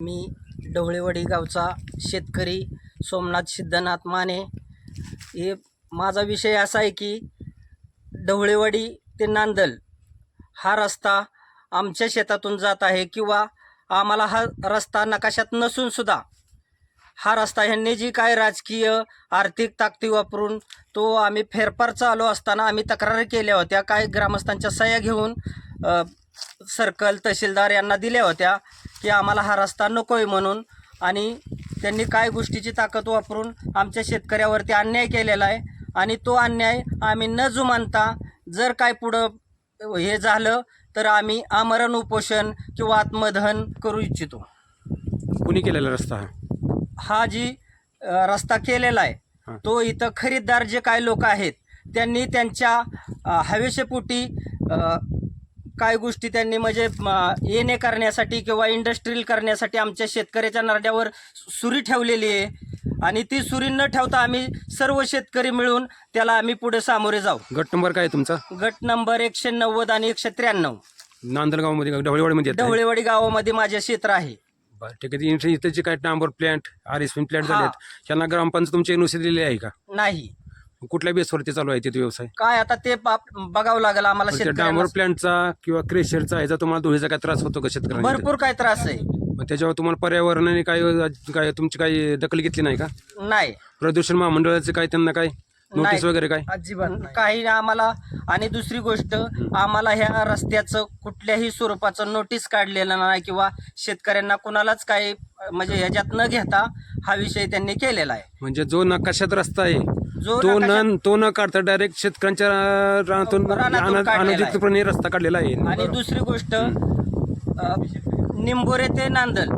मी ढवळेवाडी गावचा शेतकरी सोमनाथ सिद्धनाथ माने. हे माझा विषय असा आहे की ढवळेवाडी ते नांदल हा रस्ता आमच्या शेतातून जात आहे, किंवा आम्हाला हा रस्ता नकाशात नसूनसुद्धा हा रस्ता ह्यांनी जी काय राजकीय आर्थिक ताकदी वापरून तो आम्ही फेरफार चालू असताना आम्ही तक्रारी केल्या होत्या. काही ग्रामस्थांच्या सह्या घेऊन सर्कल तहसीलदार यांना दिल्या होत्या की आम्हाला हा रस्ता नको आहे म्हणून. आणि त्यांनी काय गोष्टीची ताकद वापरून आमच्या शेतकऱ्यावरती अन्याय केलेला आहे. आणि तो अन्याय आम्ही न जुमानता जर काय पुढं हे झालं तर आम्ही आमरण उपोषण किंवा आत्मदहन करू इच्छितो. कुणी केलेला रस्ता हा जी रस्ता केलेला आहे तो इथं खरीददार जे काय लोक आहेत त्यांनी त्यांच्या हवेशीपोटी काय गोष्टी त्यांनी म्हणजे येणे करण्यासाठी किंवा इंडस्ट्रील करण्यासाठी आमच्या शेतकऱ्याच्या नरड्यावर सुरी ठेवलेली आहे. आणि ती सुरी न ठेवता आम्ही सर्व शेतकरी मिळून त्याला आम्ही पुढे सामोरे जाऊ. गट नंबर काय तुमचा? गट नंबर 190 आणि 193 नांदलगावमध्ये ढवळेवाडीमध्ये ढवळेवाडी गावामध्ये माझे क्षेत्र आहे. बरं ठीक आहे. इथेचे काय डांबर प्लॅन्ट RSP प्लॅन्ट झालेत, ह्यांना ग्रामपंचायत तुमची एनओसी दिलेली आहे का? नाही. कुठल्या बेसवरती चालू आहे तिथे व्यवसाय? काय आता ते बघावं लागेल आम्हाला. डांबर प्लॅन्टचा किंवा क्रेशरचा ह्याचा तुम्हाला धुळीचा काय त्रास होतो का शेतकऱ्यांना? भरपूर काय त्रास आहे. मग त्याच्यावर तुम्हाला पर्यावरणाने काय तुमची काही दखल घेतली नाही का? नाही. प्रदूषण महामंडळाचे काय त्यांना काय नोटीस वगैरे काय? अजिबात काही आम्हाला. आणि दुसरी गोष्ट, आम्हाला ह्या रस्त्याचं कुठल्याही स्वरूपाचं नोटीस काढलेलं नाही किंवा शेतकऱ्यांना कुणालाच काही म्हणजे ह्याच्यात न घेता हा विषय त्यांनी केलेला आहे. म्हणजे जो नकाशात रस्ता आहे जो तो न काढता डायरेक्ट शेतकऱ्यांच्या रानातून अनधिकृतपणे रस्ता काढलेला आहे. आणि दुसरी गोष्ट, निंबोरे ते नांदल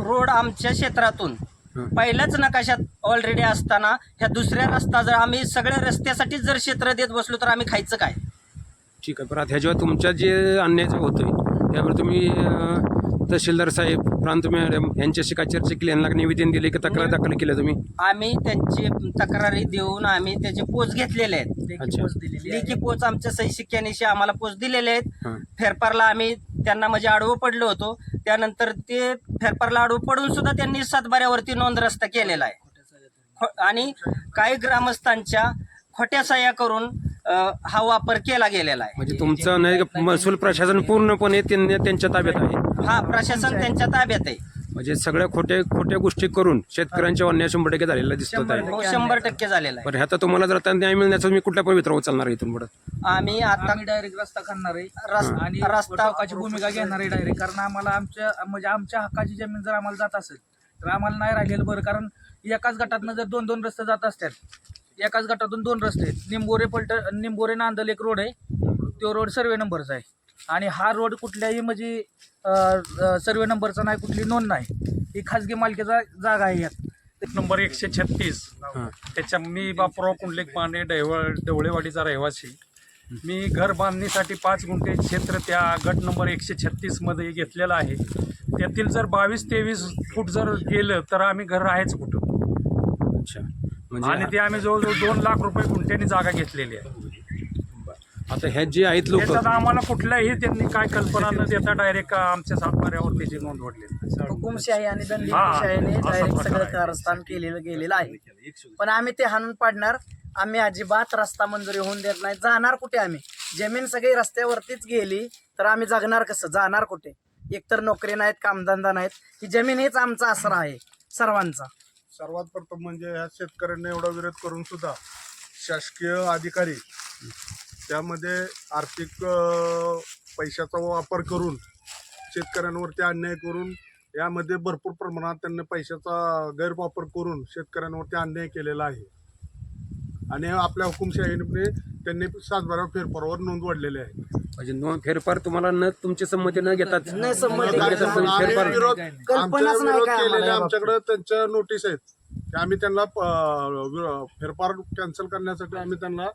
रोड आमच्या क्षेत्रातून पहिल्याच नकाशात ऑलरेडी असताना ह्या दुसऱ्या रस्ता जर आम्ही सगळ्या रस्त्यासाठीच जर क्षेत्र देत बसलो तर आम्ही खायचं काय? ठीक आहे. बरं, ह्याच्यावर तुमच्या जे अन्याय होतोय त्यावर तुम्ही तहसीलदार साहेब, प्रांत मॅडम यांच्याशी काय चर्चा केली? यांना निवेदन दिले की तक्रार दाखल केली तुम्ही? आम्ही त्यांची तक्रारी देऊन आम्ही त्याचे पोच घेतलेले आहेत. लेखी पोच आमच्या सही शिक्क्यानिशी आम्हाला पोच दिलेले आहेत. फेरफारला आम्ही त्यांना म्हणजे आडवं पडलो होतो, त्यानंतर ते फेरफारला आडवं पडून सुद्धा त्यांनी सातबाऱ्यावरती नोंद रस्ता केलेला आहे. आणि काही ग्रामस्थांच्या खोट्या सह्या करून हा वापर केला गेलेला आहे. म्हणजे तुमचं महसूल प्रशासन पूर्णपणे त्यांच्या ताब्यात आहे? हा, प्रशासन त्यांच्या ताब्यात आहे. म्हणजे सगळ्या खोट्या गोष्टी करून शेतकऱ्यांच्या अन्याय 100% झालेला दिसत आहे. 100% झालेला आहे. बरं, ह्याचा तुम्हाला जर आता न्याय मिळण्याचा मी कुठल्या पवित्र चालणार आहे इथून पुढे? आम्ही आता डायरेक्ट रस्ता करणार आहे आणि रस्ता हक्काची भूमिका घेणार आहे डायरेक्ट. कारण आम्हाला आमच्या हक्काची जमीन जर आम्हाला जात असेल तर आम्हाला नाही राहिलेलं बरं. कारण एकाच गटातनं जर 2-2 रस्ते जात असतात, एकाच गटातून 2 रस्ते आहेत. निंबोरे नांदल एक रोड आहे, तो रोड सर्वे नंबरचा आहे. आणि हा रोड कुठल्याही म्हणजे सर्वे नंबरचा नाही, कुठली नोंद नाही, ही खाजगी मालकीचा जागा आहे. यात नंबर 136 त्याच्या मी बापूराव कुंडलिक माने ढवळेवाडीचा रहिवासी. मी घर बांधणीसाठी 5 गुंठे क्षेत्र त्या गट नंबर 136 मध्ये घेतलेलं आहे. त्यातील जर 22-23 फूट जर गेलं तर आम्ही घर राहायचं कुठं? अच्छा. आणि ते आम्ही जवळजवळ 2 लाख रुपये गुंठ्याने जागा घेतलेली आहे. आता ह्या जे आहेत लोक, त्याच्यात आम्हाला कुठल्याही त्यांनी काय कल्पना न देता डायरेक्ट आमच्या सातबाऱ्यावर त्याची नोंद ओढली. हुकुमशाही आणि दंडशाहीने डायरेक्ट सगळं कारस्थान गेलेलं आहे. पण आम्ही ते हाणून पाडणार. आम्ही अजिबात रस्ता मंजुरी होऊन देत नाही. जाणार कुठे आम्ही? जमीन सगळी रस्त्यावरतीच गेली तर आम्ही जगणार कसं? जाणार कुठे? एकतर नोकरी नाहीत, कामधंदा नाहीत. ही जमीन हेच आमचा आसरा आहे सर्वांचा. सर्वात प्रथम म्हणजे ह्या शेतकऱ्यांना एवढा विरोध करून सुद्धा शासकीय अधिकारी त्यामध्ये आर्थिक पैशाचा वापर करून शेतकऱ्यांवरती अन्याय करून यामध्ये भरपूर प्रमाणात त्यांनी पैशाचा गैरवापर करून शेतकऱ्यांवरती अन्याय केलेला आहे. आणि आपल्या हुकुमशाहीने त्यांनी सातबारा फेरफारावर नोंद वाढलेली आहे. म्हणजे फेरफार तुम्हाला न तुमची संमती न घेतात नाही संमती आमच्याकडे त्यांच्या नोटीस आहेत की आम्ही त्यांना फेरफार कॅन्सल करण्यासाठी आम्ही त्यांना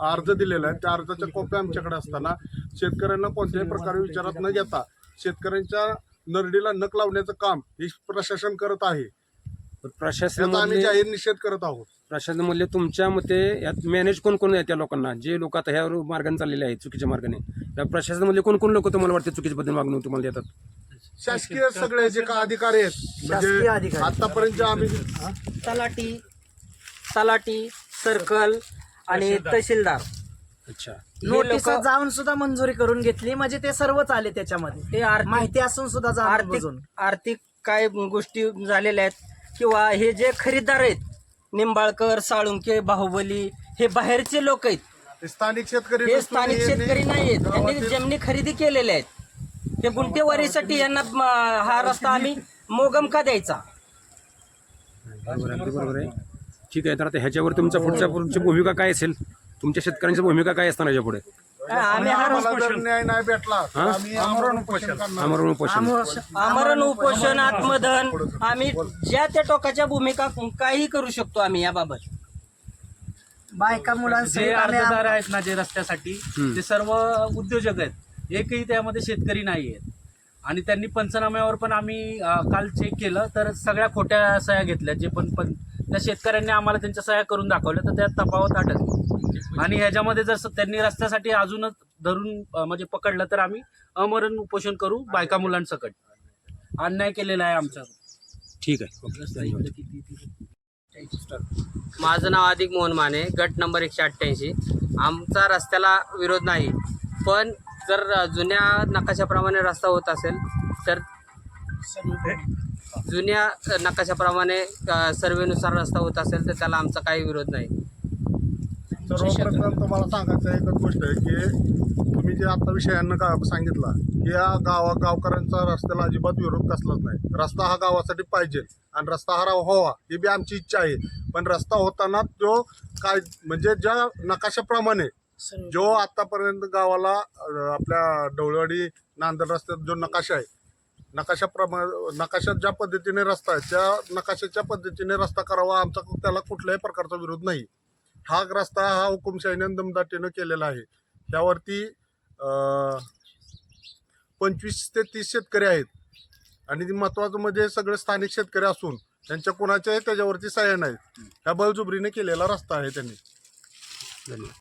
अर्ज दिलेला आहे. त्या अर्जाच्या कॉप्या आमच्याकडे असताना शेतकऱ्यांना कोणत्याही प्रकारे विचारात न घेता शेतकऱ्यांच्या नरडीला नख लावण्याचं काम हे प्रशासन करत आहे. प्रशासन आम्ही जाहीर निषेध करत आहोत. प्रशासनामधले तुमच्या मते यात मॅनेज कोण आहे त्या लोकांना, जे लोक आता ह्या मार्गाने चाललेले आहेत चुकीच्या मार्गाने? त्या प्रशासनामधले कोण लोक तुम्हाला वाटते चुकीच्या पद्धतीने वागणूक तुम्हाला देतात? शासकीय सगळे जे का अधिकारी आहेत शासकीय म्हणजे अधिकारी. आतापर्यंत आम्ही तलाठी सर्कल आणि तहसीलदार अच्छा. नोटीस जाऊन सुद्धा मंजुरी करून घेतली, म्हणजे ते सर्वच आले त्याच्यामध्ये. ते माहिती असून सुद्धा जाऊन आर्थिक बघून. आर्थिक काय गोष्टी झालेल्या आहेत किंवा हे जे खरीदार आहेत निंबाळकर, साळुंके, बाहुबली हे बाहेरचे लोक आहेत. ते स्थानिक शेतकरी हे नसून स्थानिक यांनी शेतकरी नाही आहेत. त्यांनी गावातील- जमिनी खरेदी केलेल्या आहेत. ते गुंठेवारीसाठी यांना हा रस्ता आम्ही मोगम का द्यायचा? बरोबर आहे, अगदी बरोबर आहे. ठीक आहे, तर आता ह्याच्यावर पुढची भूमिका काय असेल? तुमच्या शेतकऱ्यांची भूमिका काय असणार याच्या पुढे? आम्ही हा आम्हाला जर न्याय नाही भेटला तर हा? आम्ही आमरण उपोषण करणार. आमरण उपोषण. आमरण उपोषण, आत्मदहन, आम्ही ज्या त्या टोकाच्या भूमिका काही करू शकतो आम्ही याबाबत. बायका जे मुलांसहित अर्जदार आम्ही आहेत ना जे रस्त्यासाठी ते सर्व उद्योजक आहेत, एकही त्यामध्ये शेतकरी नाही आहेत. आणि त्यांनी पंचनाम्यावर पण आम्ही काल चेक केलं तर सगळ्या खोट्या सह्या घेतल्या. जे पण त्या शेतकऱ्यांनी आम्हाला त्यांच्या सह्या करून दाखवल्या तर त्यात तफावत आढळली. आणि ह्याच्यामध्ये जर त्यांनी रस्त्यासाठी अजूनच धरून म्हणजे पकडलं तर आम्ही अमरण उपोषण करू बायका मुलांसकट. अन्याय केलेला आहे आमच्यावर. ठीक आहे, ओके, धन्यवाद. माझं नाव अधिक मोहन माने, गट नंबर 188. आमचा रस्त्याला विरोध नाही, पण जर जुन्या नकाशाप्रमाणे रस्ता होत असेल तर जुन्या नकाशाप्रमाणे सर्वेनुसार रस्ता होत असेल तर त्याला आमचा काही विरोध नाही. सर्वप्रथम तुम्हाला सांगायचं एकच गोष्ट आहे की तुम्ही जे आता विषयांना का सांगितला की या गावकऱ्यांचा रस्त्याला अजिबात विरोध कसलाच नाही. रस्ता हा गावासाठी पाहिजे आणि रस्ता हा व्हावा ही बी आमची इच्छा आहे. पण रस्ता होताना तो काय म्हणजे ज्या नकाशाप्रमाणे जो आतापर्यंत गावाला आपल्या ढवळवाडी नांदल रस्त्यात जो नकाशा आहे नकाशात ज्या पद्धतीने रस्ता आहे त्या नकाशाच्या पद्धतीने रस्ता करावा. आमचा त्याला कुठल्याही प्रकारचा विरोध नाही. हा रस्ता हा हुकुमशाहीने दमदाटीनं केलेला आहे. त्यावरती 25 ते 30 शेतकरी आहेत आणि महत्त्वाचं म्हणजे सगळे स्थानिक शेतकरी असून त्यांच्या कुणाच्याही त्याच्यावरती सह्या नाहीत. ह्या बळजुबरीने केलेला रस्ता आहे त्यांनी. धन्यवाद.